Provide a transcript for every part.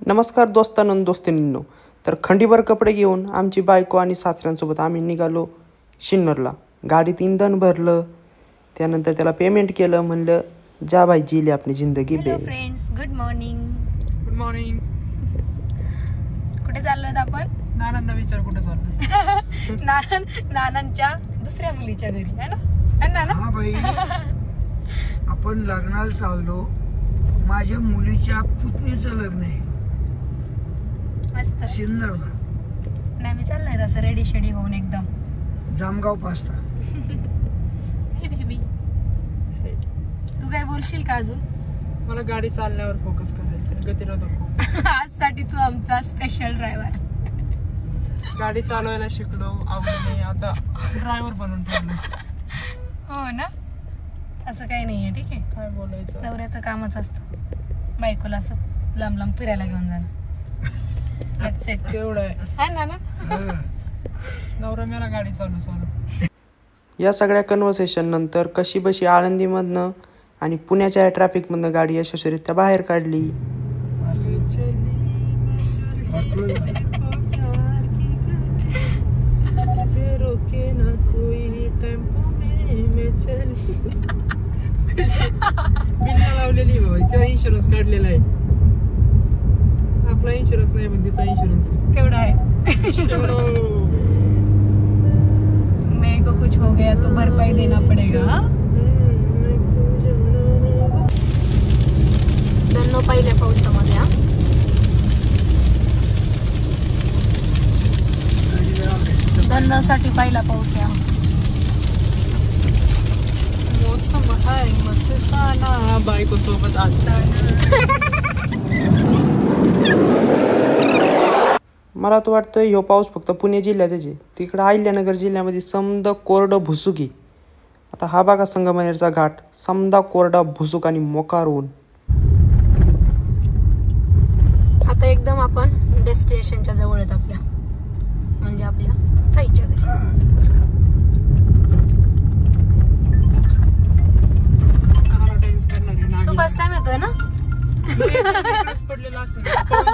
नमस्कार दोस्तांनो आणि दोस्तिनींनो. तर खंडीभर कपडे घेऊन आमची बायको आणि सासऱ्यांसोबत आम्ही निघालो शिन्नरला. गाडीत इंधन भरलं, त्यानंतर त्याला पेमेंट केलं. म्हणलं जा भाई जीले आपली जिंदगी बे. Friends, good morning. Good morning. कुठे चाललोय आपण? नानांना विचार कुठे चाललोय. नानांच्या दुसऱ्या मुलीच्या घरी आहे ना. हा बाई, आपण लग्नाला चाललो. माझ्या मुलीच्या पुतणीचं लग्न आहे मस्त शिन्नरला. नाही, मी चाललोय तसं रेडी शेडी होऊन एकदम जामगाव पास्ता. तू काय बोलशील का अजून? मला गाडी चालण्यावर फोकस करायचं, गतिरोधक. आजसाठी तू आमचा स्पेशल ड्रायव्हर. गाडी चालवायला शिकलो, आवडीने आता ड्रायव्हर बनून ठेवलो. हो ना, असं काही नाहीये. ठीक आहे, काय बोलायचं, नवऱ्याचं कामच असतं बायकोला असं लांब लांब फिरायला घेऊन जाणं. तेवढं आहे ना. नवरा मेला गाडी चालू. या सगळ्या कन्व्हर्सेशन नंतर कशी बशी आळंदीमधनं आणि पुण्याच्या ट्रॅफिकमधनं गाडी यशस्वीरित्या बाहेर काढली. लावलेली इन्शुरन्स काढलेला आहे. आपला इन्शुरन्स नाही पण तिचा इन्शुरन्स तेवढा आहे. मेरे को कुछ हो गया तो भरपाई देना पडेगा. धन्नो पहिल्या पावसामध्ये. धन्नोसाठी पहिला पाऊस आहे. मौसम हाय मस्ताना, बायको सोबत असताना. मला तर वाटतं ह्यो पाऊस फक्त पुणे जिल्ह्यात आहे. तिकडं अहिल्यानगर जिल्ह्यामध्ये समदा कोरडं भुसुकी. आता हा बघा संगमनेरचा घाट, समदा कोरडा भुसुक आणि मोकार ऊन. आता एकदम आपण डेस्टिनेशनच्या जवळ आहेत आपल्या, म्हणजे आपल्या ताईच्या घरी. तू फर्स्ट टाइम येतोय ना? पडलेला असेल पवन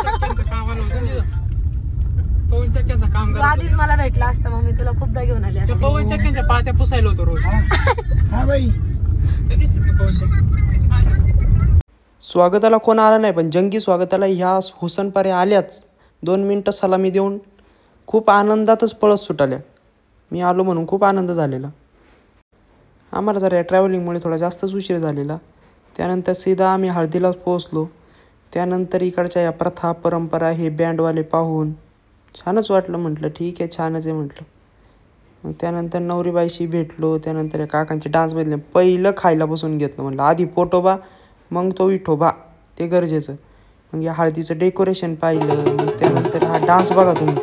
चक्क्यांचं काम. तू आधीच मला भेटला असता मग मी तुला खूपदा घेऊन आले असते. पवन चक्क्यांच्या पात्या पुसायला होतो रोज. हा बाई, ते दिसतात का पवन चक्की? स्वागताला कोण आला नाही, पण जंगी स्वागताला ह्या हुसनपाऱ्या आल्याच 2 मिनटं सलामी देऊन खूप आनंदातच पळत सुटाल्या. मी आलो म्हणून खूप आनंद झालेला. आम्हाला जरा या ट्रॅव्हलिंगमुळे थोडा जास्तच उशीर झालेला. त्यानंतर सीधा आम्ही हळदीलाच पोहोचलो. त्यानंतर इकडच्या या प्रथा परंपरा हे बँडवाले पाहून छानच वाटलं. म्हटलं ठीक आहे, छानच आहे म्हटलं. मग त्यानंतर नवरीबाईशी भेटलो. त्यानंतर या काकांचे डान्स बघितले. पहिलं खायला बसून घेतलं. म्हटलं आधी पोटोबा मग तो विठोबा, ते गरजेचं. मग या हळदीचं डेकोरेशन पाहिलं. मग त्यानंतर हा डान्स बघा तुम्ही.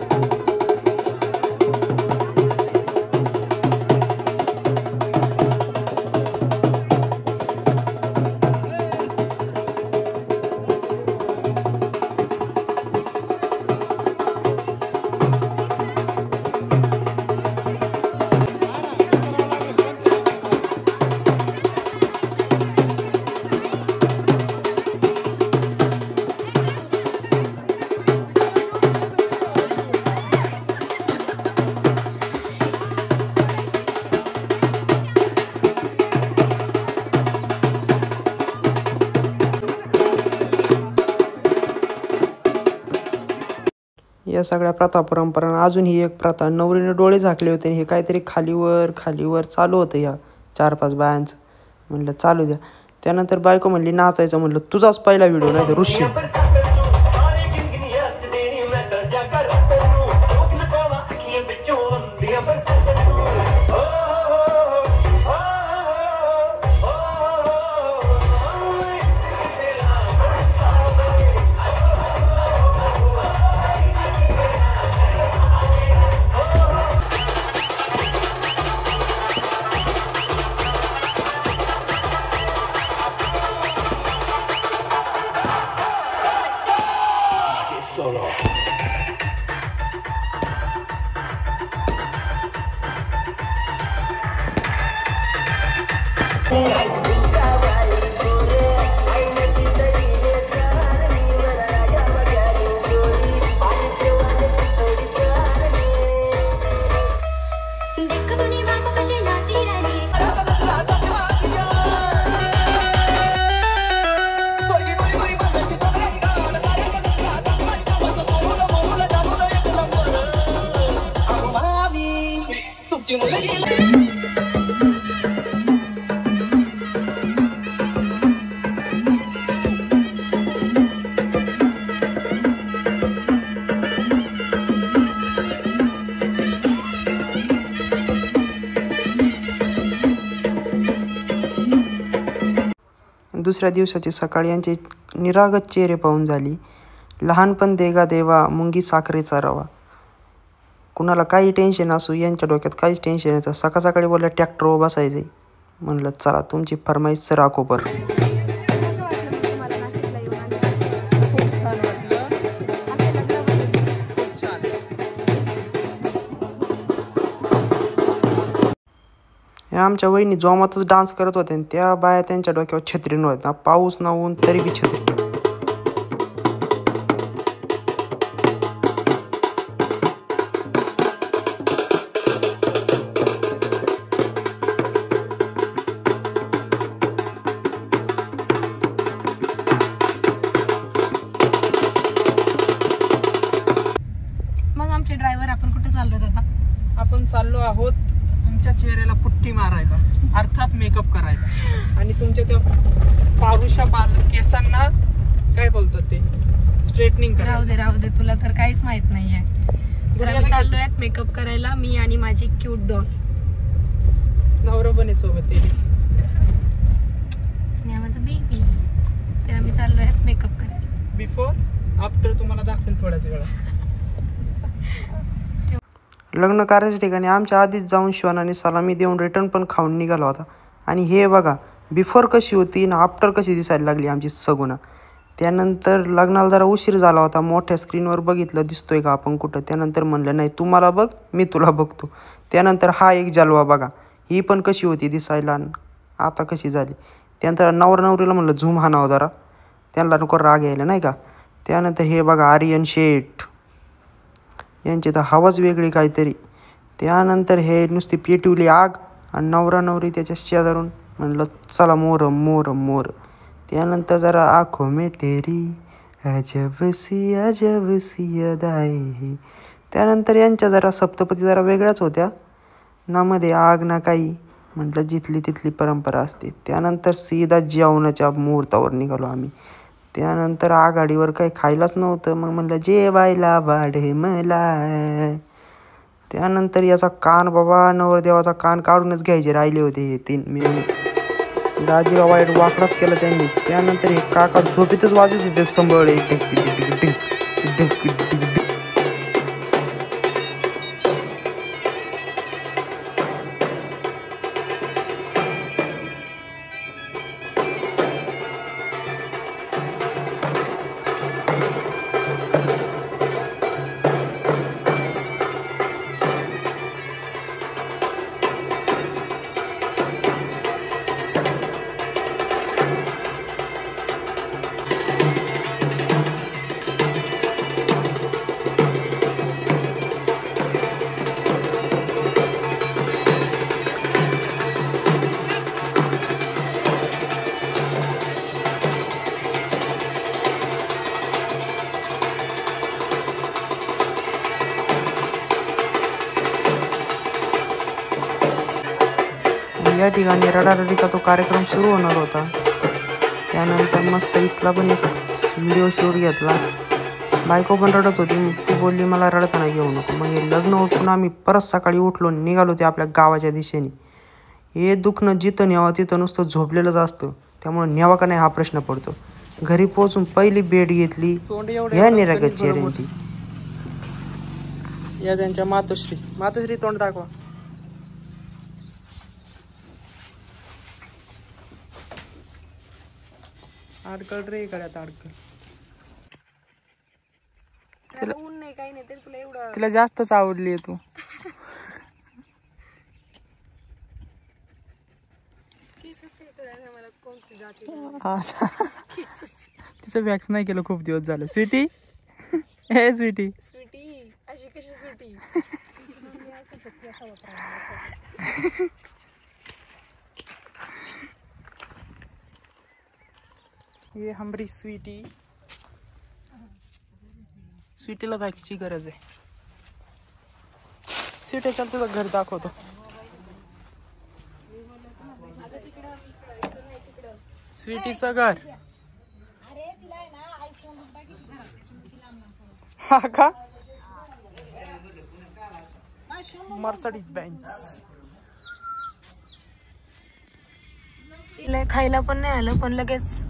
या सगळ्या प्रथा परंपरा. अजून ही एक प्रथा, नवरीने डोळे झाकले होते. हे काहीतरी खालीवर चालू होतं या 4-5 बायांचं. म्हणलं चालू द्या. त्यानंतर बायको म्हणली नाचायचं. म्हणलं तुझाच पहिला व्हिडिओ नाही तर ऋषी. दुसऱ्या दिवसाची सकाळी यांचे निरागस चेहरे पाहून झाली. लहानपण देगा देवा मुंगी साखरेचा रवा. कुणाला काही टेन्शन असू यांच्या डोक्यात काहीच टेन्शन येतं. सकाळ सकाळी बोलल्या ट्रॅक्टरवर बसायचे. म्हणलं चला तुमची फरमाईश सर आकोपर. कसं वाटलं मग तुम्हाला नाशिकला येऊन आणि खूप छान वाटलं. असं लग्नाबद्दल? खूप छान. या आमच्या वहिनी जोमातच डान्स करत होत्या आणि त्या बाया त्यांच्या डोक्यावर छत्री नव्हत्या. पाऊस ना ऊन तरी बी छत्री. मग आमचे ड्रायव्हर आपण कुठे चाललो आता? आपण चाललो आहोत तुमच्या चेहऱ्याला पुट्टी मारायला, अर्थात मेकअप करायला, आणि तुमच्या त्या पारुषा केसांना काय बोलतात ते स्ट्रेटनिंग करायला. राहू दे तुला तर काहीच माहित नाहीये. तर आम्ही चाललोय मेकअप करायला, मी आणि माझी क्यूट डॉल. नवरा पण आहे सोबत ते. आणि माझं बेबी. तर आम्ही चाललोय मेकअप करायला. बिफोर आफ्टर तुम्हाला दाखवेल थोड्याच वेळा. लग्न कार्याच्या ठिकाणी आमच्या आधीच जाऊन शिवानाने सलामी देऊन रिटर्न पण खाऊन निघाला होता. आणि हे बघा बिफोर कशी होती आणि आफ्टर कशी दिसायला लागली आमची सगुणा. त्यानंतर लग्नाला जरा उशीर झाला होता. मोठ्या स्क्रीनवर बघितलं दिसतोय का आपण कुठं. त्यानंतर म्हणलं नाही तू मला बघ मी तुला बघतो. त्यानंतर हा एक जलवा बघा, ही पण कशी होती दिसायला आता कशी झाली. त्यानंतर नवरा नवरीला म्हणलं झूम हाणावं जरा, त्यांना नको राग यायला नाही का. त्यानंतर हे बघा आर्यन शेठ यांची तर हवाच वेगळी काहीतरी. त्यानंतर हे नुसती पेटवली आग आणि नवरा नवरी त्याच्या शेजारून. म्हणलं चला मोर मोर मोर. त्यानंतर जरा आँखों में तेरी अजब सी अदाएं. त्यानंतर यांच्या जरा सप्तपदी जरा वेगळ्याच होत्या ना, मध्ये आग ना काही. म्हटलं जिथली तिथली परंपरा असते. त्यानंतर सीधा जेवणाच्या मुहूर्तावर निघालो आम्ही. त्यानंतर आघाडीवर काही खायलाच नव्हतं. मग म्हणलं जेवायला वाढे मला. त्यानंतर याचा कान बाबा नवरदेवाचा कान काढूनच घ्यायचे राहिले होते हे 3 मेहून. दाजीला वाईट वाकडाच केला त्यांनी. त्यानंतर हे काका झोपेतच वाजत होते संबळे. या ठिकाणी रडारडीचा तो कार्यक्रम सुरू होणार होता. त्यानंतर मस्त इथला पण एक व्हिडिओ शूट घेतला. बायको पण रडत होती. ती बोलली मला रडताना घेऊ नको. मग हे लग्न उठून आम्ही परत सकाळी उठलो निघालो ते आपल्या गावाच्या दिशेने. हे दुखणं जिथं न्यावं तिथं नुसतं झोपलेलंच असतं. त्यामुळे न्यावा का नाही हा प्रश्न पडतो. घरी पोहोचून पहिली भेट घेतली ह्या निरागस चेहऱ्यांची. या त्यांच्या मातोश्री तोंड दाखवा. अडकल रे गळ्यात अडकल. ऊन नाही काही नाही तरी तुला एवढं तिला जास्तच आवडली तू. तिचं वॅक्स नाही केलं खूप दिवस झालं. स्वीटी हे स्वीटी अशी कशी स्वीटी. ये हमारी स्वीटीला वॅक्सची गरज आहे. स्वीटी चल तुझं घर दाखवतो. स्वीटीचं घर हा का. Mercedes Benz. खायला पण नाही आलं, पण लगेच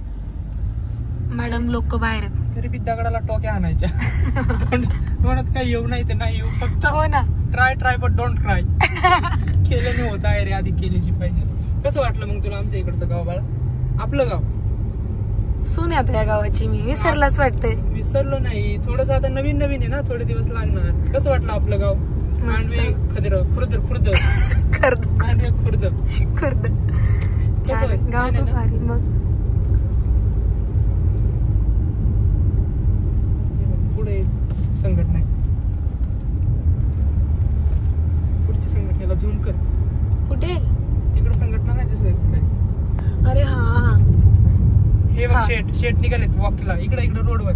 मॅडम लोक बाहेर आहेत. तरी बी दगडाला टोक्या आणायच्या. म्हणत काही येऊ नाही ते नाही येऊ, फक्त हो ना. Try but don't cry. केल्याने होत आहे रे, आधी केल्याची पाहिजे. कसं वाटलं मग तुला आमच्या इकडचं गाव बाळा? आपलं गाव सून आता या गावाची मी विसरलाच वाटतंय. विसरलो नाही, थोडस आता नवीन आहे ना, थोडे दिवस लागणार. कसं वाटलं आपलं गाव? मांडवे खुर्द मांडवे खुर्द गाव खूप भारी. मग पुढे संघटना आहे, पुढची संघटनेला झूम कर. कुठे? तिकडे संघटना नाही दिसत तिकडे. अरे हा, हे बघ शेट निघालेत वॉकला, इकडे रोडवर.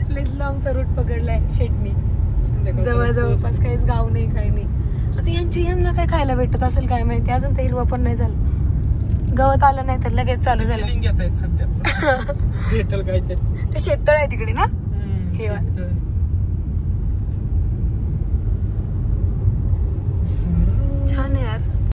लेज लॉंगचा रूट पकडलाय शेटनी. जवळपास काहीच गाव नाही, काही नाही. आता यांना काय खायला भेटत असेल काय माहिती, अजून तर हिरवा पण नाही झालं. गवत आलं नाही तर लगेच चालू झालं. घेत आहेत सध्या, भेटल काहीतरी. ते शेततळ आहे तिकडे ना. छान आहे यार.